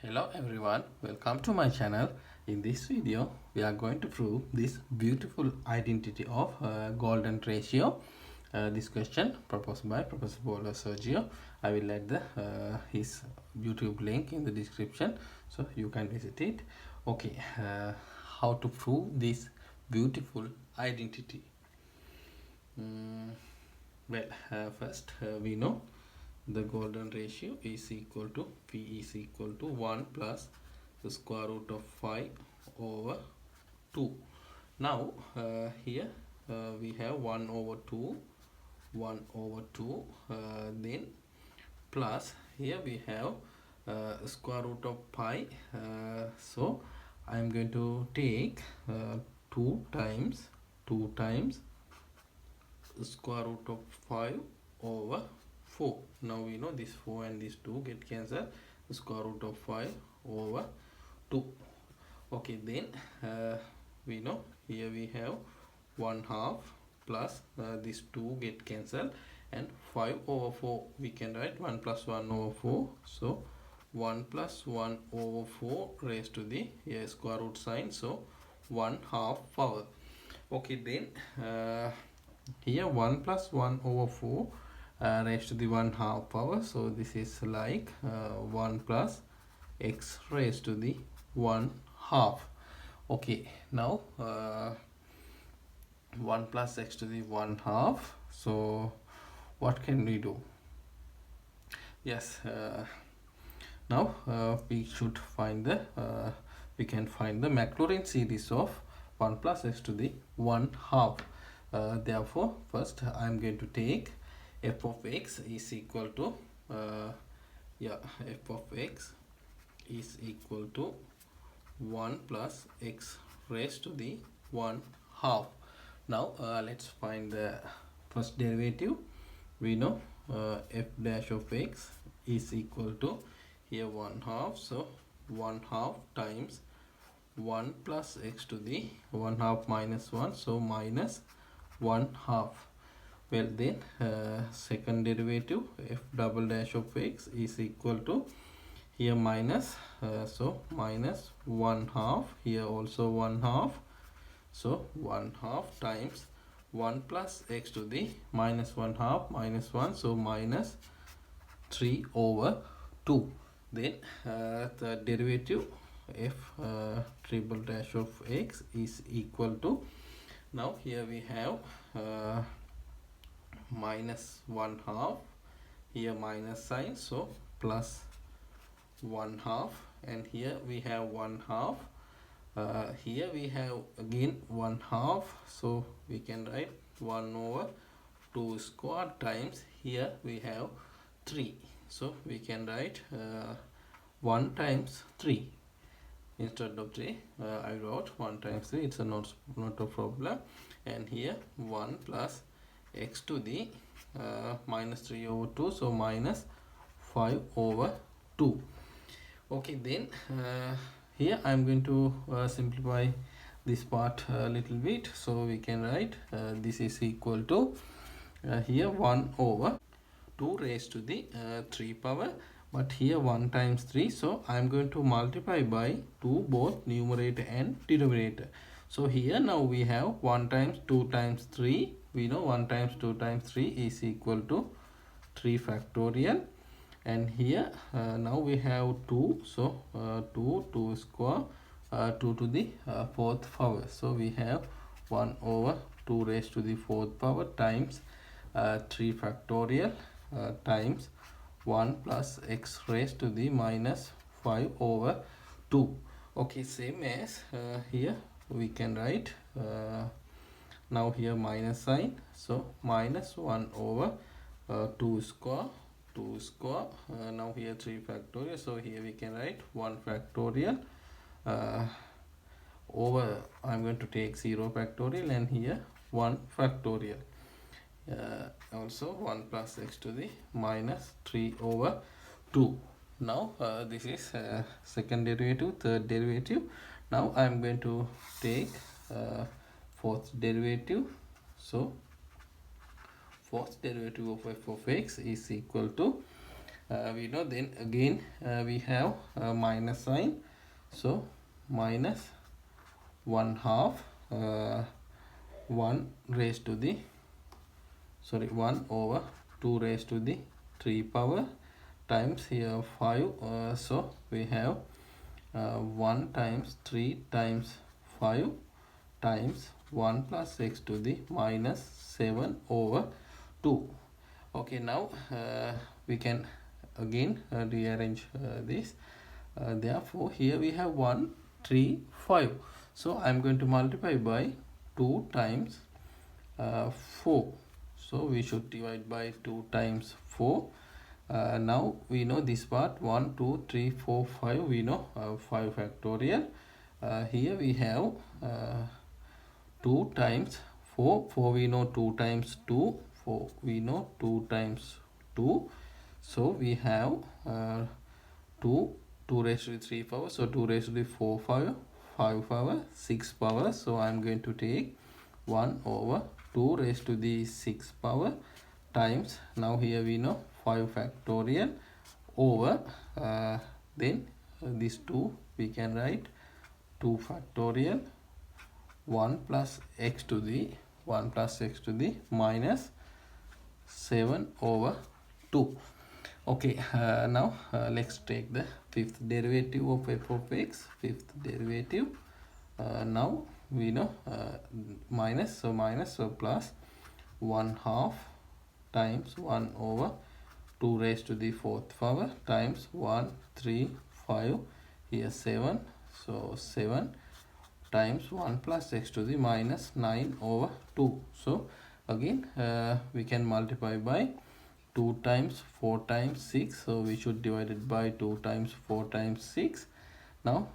Hello everyone, welcome to my channel. In this video we are going to prove this beautiful identity of golden ratio. This question proposed by Professor Paulo Sergio. I will add the his YouTube link in the description so you can visit it. Okay, how to prove this beautiful identity? First we know the golden ratio is equal to P is equal to 1 plus the square root of 5 over 2. Now here we have 1 over 2, 1 over 2, then plus here we have square root of pi. So I am going to take 2 times square root of 5 over 4. Now we know this 4 and this 2 get cancelled. Square root of 5 over 2. Okay, then we know here we have 1 half plus this 2 get cancelled, and 5 over 4 we can write 1 plus 1 over 4. So 1 plus 1 over 4 raised to the square root sign, so 1 half power. Okay, then here 1 plus 1 over 4 raised to the 1 half power, so this is like 1 plus x raised to the 1 half. Okay, now 1 plus x to the 1 half. So what can we do? Yes, now we should find the we can find the Maclaurin series of 1 plus x to the 1 half. Therefore first I am going to take f of x is equal to f of x is equal to 1 plus x raised to the 1 half. Now let's find the first derivative. We know f dash of x is equal to here 1 half, so 1 half times 1 plus x to the 1 half minus 1, so minus 1 half. Well, then second derivative f double dash of x is equal to here minus, so minus 1 half, here also 1 half, so 1 half times 1 plus x to the minus 1 half minus 1, so minus 3 over 2. Then the derivative f triple dash of x is equal to, now here we have minus 1 half, here minus sign, so plus 1 half, and here we have 1 half, here we have again 1 half, so we can write 1 over 2 square times here we have 3, so we can write 1 times 3 instead of 3. I wrote 1 times 3, it's not a problem. And here 1 plus x to the minus 3 over 2, so minus 5 over 2. Okay, then here I am going to simplify this part a little bit, so we can write this is equal to here 1 over 2 raised to the 3 power, but here 1 times 3, so I am going to multiply by 2 both numerator and denominator. So here now we have 1 times 2 times 3. We know 1 times 2 times 3 is equal to 3 factorial, and here now we have 2, so 2 square, 2 to the 4th power, so we have 1 over 2 raised to the 4th power times 3 factorial times 1 plus x raised to the minus 5 over 2. Okay, same as here we can write now here minus sign, so minus 1 over 2 square, now here 3 factorial, so here we can write 1 factorial over, I'm going to take 0 factorial, and here 1 factorial, also 1 plus x to the minus 3 over 2. Now this is second derivative, third derivative. Now I am going to take fourth derivative, so fourth derivative of f of x is equal to we know, then again we have minus sign, so minus 1/2 1 raised to the 1 over 2 raised to the 3 power times here 5, so we have 1 times 3 times 5 times 1 plus x to the minus 7 over 2. Okay, now we can again rearrange this. Therefore here we have 1 3 5, so I am going to multiply by 2 times 4, so we should divide by 2 times 4. Now we know this part, 1 2 3 4 5, we know 5 factorial. Here we have 2 times 4, 4 we know 2 times 2, 4 we know 2 times 2, so we have 2 raised to the 3 power, so 2 raised to the 4 power, 5 power, 6 power, so I am going to take 1 over 2 raised to the 6 power times, now here we know 5 factorial over then this 2 we can write 2 factorial 1 plus x to the minus 7 over 2. Okay, now let's take the fifth derivative of f of x. Fifth derivative, now we know minus, so plus 1/2 times 1 over 2 raised to the 4th power times 1 3 5, here 7, so 7 times 1 plus x to the minus 9 over 2. So again we can multiply by 2 times 4 times 6, so we should divide it by 2 times 4 times 6. Now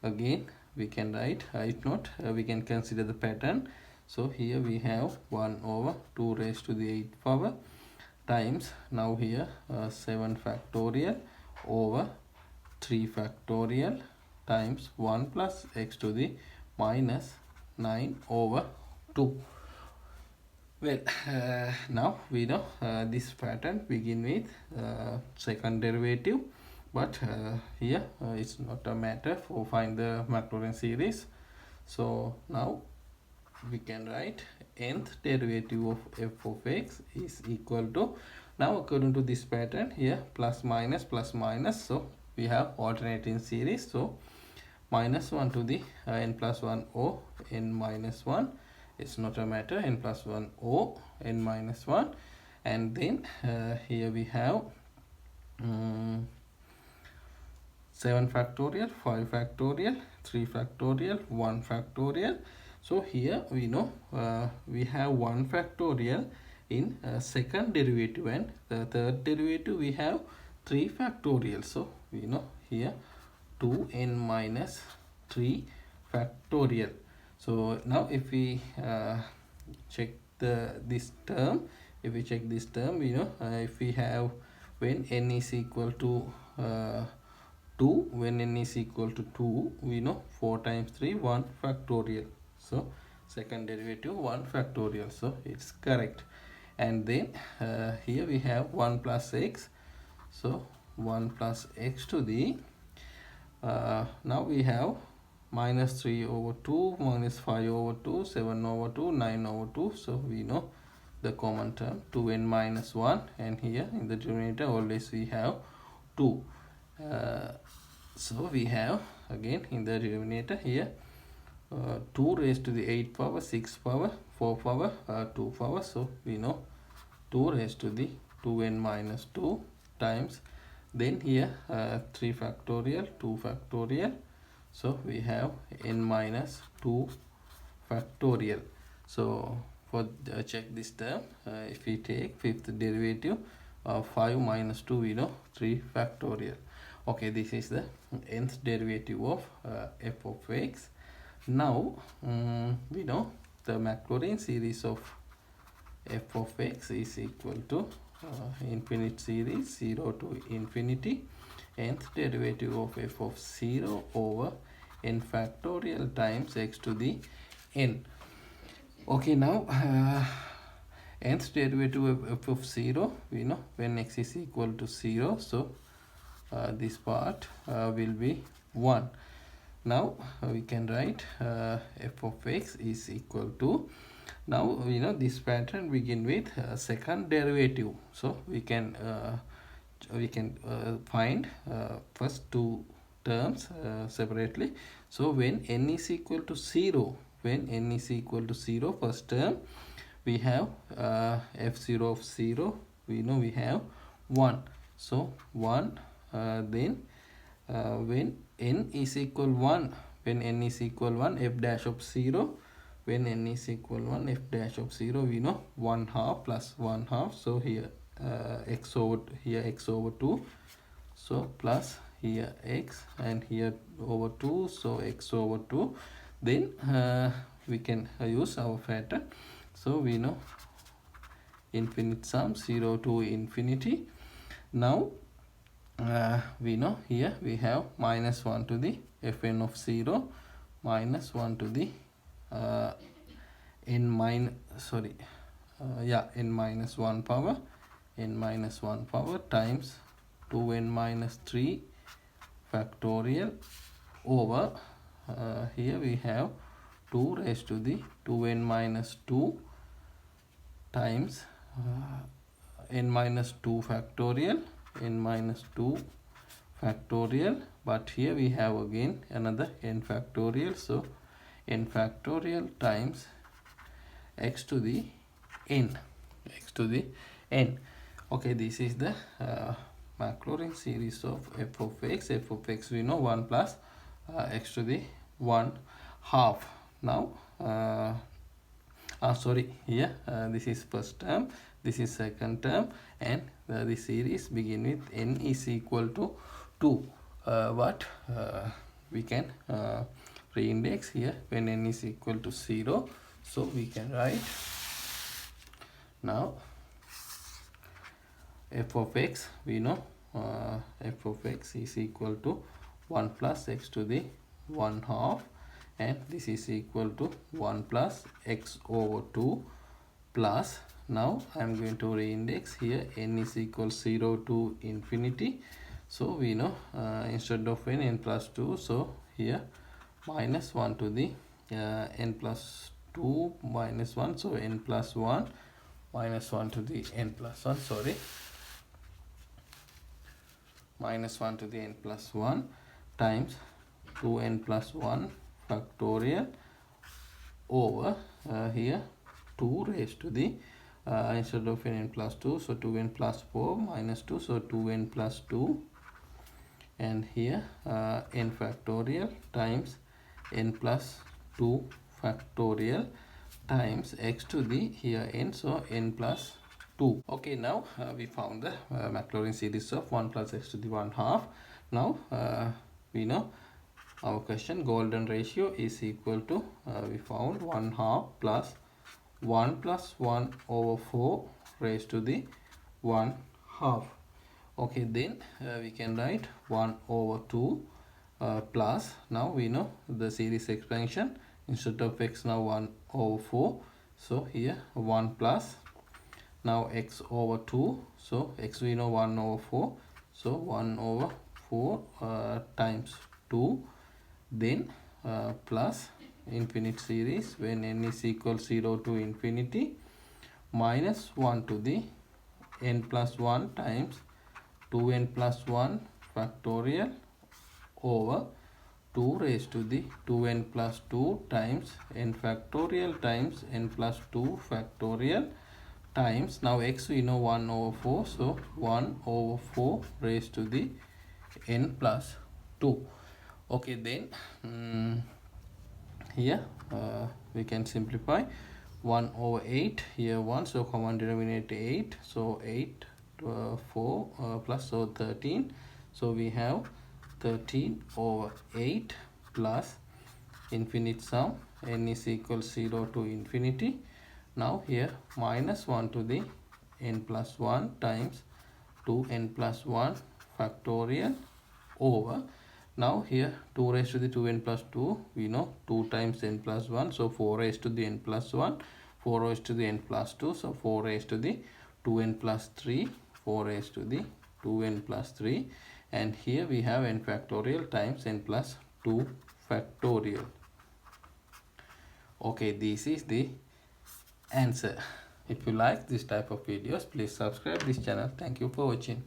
again we can write, if not we can consider the pattern. So here we have 1 over 2 raised to the 8th power times, now here 7 factorial over 3 factorial times 1 plus x to the minus 9 over 2. Well, now we know this pattern begin with second derivative, but here it's not a matter for find the Maclaurin series. So now we can write nth derivative of f of x is equal to, now according to this pattern here plus minus, so we have alternating series, so minus 1 to the n plus 1 o n minus 1, it's not a matter, n plus 1 o n minus 1, and then here we have 7 factorial, 5 factorial, 3 factorial, 1 factorial. So here we know we have 1 factorial in second derivative, and the third derivative we have 3 factorial, so we know here 2n minus 3 factorial. So now if we check this term, we know if we have when n is equal to 2, when n is equal to 2, we know 4 times 3 1 factorial, so second derivative 1 factorial, so it's correct. And then here we have 1 plus x, so 1 plus x to the now we have minus 3 over 2, minus 5 over 2, 7 over 2, 9 over 2, so we know the common term 2n minus 1, and here in the denominator always we have 2. So we have again in the denominator here 2 raised to the 8 power, 6 power, 4 power, 2 power, so we know 2 raised to the 2n minus 2 times, then here 3 factorial, 2 factorial, so we have n minus 2 factorial. So for check this term, if we take fifth derivative of 5 minus 2, we know 3 factorial. Okay, this is the nth derivative of f of x. Now we know the Maclaurin series of f of x is equal to infinite series 0 to infinity, nth derivative of f of 0 over n factorial times x to the n. Okay, now nth derivative of f of 0, we know when x is equal to 0, so this part will be 1. Now we can write f of x is equal to, now we know this pattern begin with second derivative, so we can find first two terms separately. So when n is equal to 0, when n is equal to 0, first term we have f0 of 0, we know we have 1, so 1. Then when n is equal 1, when n is equal 1, f dash of 0, when n is equal 1, f dash of 0, we know 1 half plus 1 half, so here x over 2, so plus here x, and here over 2, so x over 2. Then we can use our pattern, so we know infinite sum 0 to infinity. Now we know here we have minus 1 to the fn of 0, minus 1 to the n minus 1 power, n minus 1 power times 2n minus 3 factorial over here we have 2 raised to the 2n minus 2 times n minus 2 factorial, n minus 2 factorial, but here we have again another n factorial, so n factorial times x to the n, x to the n. Okay, this is the Maclaurin series of f of x. F of x we know 1 plus x to the 1 half. Now sorry, here this is first term, this is second term, and the series begin with n is equal to 2, but we can reindex here when n is equal to 0, so we can write now f of x, we know f of x is equal to 1 plus x to the 1 half, and this is equal to 1 plus x over 2 plus, now I am going to reindex here n is equal 0 to infinity, so we know instead of n plus 2, so here minus 1 to the n plus 2 minus 1, so n plus 1 minus 1 to the n plus 1, sorry, minus 1 to the n plus 1 times 2n plus 1 factorial over here 2 raised to the instead of n plus 2, so 2n plus 4 minus 2, so 2n plus 2, and here n factorial times n plus 2 factorial times x to the here n, so n plus 2. Okay, now we found the Maclaurin series of 1 plus x to the 1 half. Now we know our question golden ratio is equal to we found 1 half plus 1 plus 1 over 4 raised to the 1 half. Okay, then we can write 1 over 2 plus, now we know the series expansion, instead of x now 1 over 4, so here 1 plus now x over 2, so x we know 1 over 4, so 1 over 4 times 2, then plus infinite series when n is equal 0 to infinity, minus 1 to the n plus 1 times 2n plus 1 factorial over 2 raised to the 2n plus 2 times n factorial times n plus 2 factorial times, now x we know 1 over 4, so 1 over 4 raised to the n plus 2. Okay, then here we can simplify 1 over 8, here 1, so common denominator 8, so 8 4 plus, so 13, so we have 13 over 8 plus infinite sum n is equal 0 to infinity. Now here minus 1 to the n plus 1 times 2n plus 1 factorial over, now here 2 raised to the 2n plus 2, we know 2 times n plus 1, so 4 raised to the n plus 1, 4 raised to the n plus 2, so 4 raised to the 2n plus 3, 4 raised to the 2n plus 3, and here we have n factorial times n plus 2 factorial. Okay, this is the answer. If you like this type of videos, please subscribe this channel. Thank you for watching.